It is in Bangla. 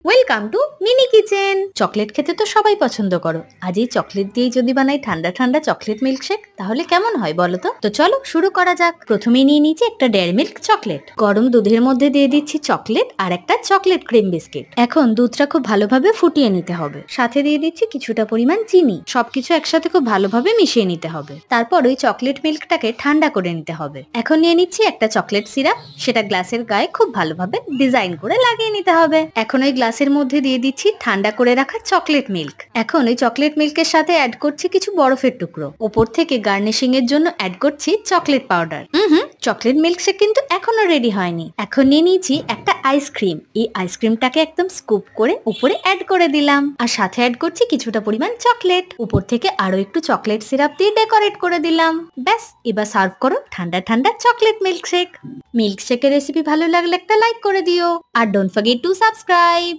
Welcome to mini kitchen. Chocolate খেতে তো সবাই পছন্দ করো, আজ এই চকলেট দিয়েই যদি বানাই ঠান্ডা ঠান্ডা চকলেট মিল্কশেক, তাহলে কেমন হয় বলো তো? চলো শুরু করা যাক। প্রথমেই নিয়ে নিচ্ছি একটা ডেয়ারি মিল্ক চকলেট। গরম দুধের মধ্যে দিয়ে দিচ্ছি চকলেট আর একটা চকলেট ক্রিম বিস্কিট। এখন দুধটা খুব ভালোভাবে ফুটিয়ে নিতে হবে, সাথে দিয়ে দিচ্ছি কিছুটা পরিমাণ চিনি। সবকিছু একসাথে খুব ভালোভাবে মিশিয়ে নিতে হবে। তারপর ওই চকলেট মিল্কটাকে ঠান্ডা করে নিতে হবে। এখন নিয়ে নিচ্ছি একটা চকলেট সিরাপ, সেটা গ্লাসের গায়ে খুব ভালোভাবে ডিজাইন করে লাগিয়ে নিতে হবে। এখন ওই গ্লাসের মধ্যে দিয়ে দিচ্ছি ঠান্ডা করে রাখা চকলেট মিল্ক। এখন ওই চকলেট মিল্কের সাথে অ্যাড করছি কিছু বরফের টুকরো। ওপর থেকে গার্নিশিং এর জন্য অ্যাড করছি চকলেট পাউডার। চকলেট মিল্কশেক কিন্তু এখনো রেডি হয়নি। এখন নিয়ে নিয়েছি একটা আইসক্রিম। এই আইসক্রিমটাকে একদম স্কুপ করে উপরে অ্যাড করে দিলাম, আর সাথে অ্যাড করছি কিছুটা পরিমাণ চকলেট। উপর থেকে আরো একটু চকলেট সিরাপ দিয়ে ডেকোরেট করে দিলাম। ব্যাস, এবার সার্ভ করো ঠান্ডা ঠান্ডা চকলেট মিল্কশেক। মিল্কশেকের রেসিপি ভালো লাগলে একটা লাইক করে দিও, আর ডোন্ট ফরগেট টু সাবস্ক্রাইব।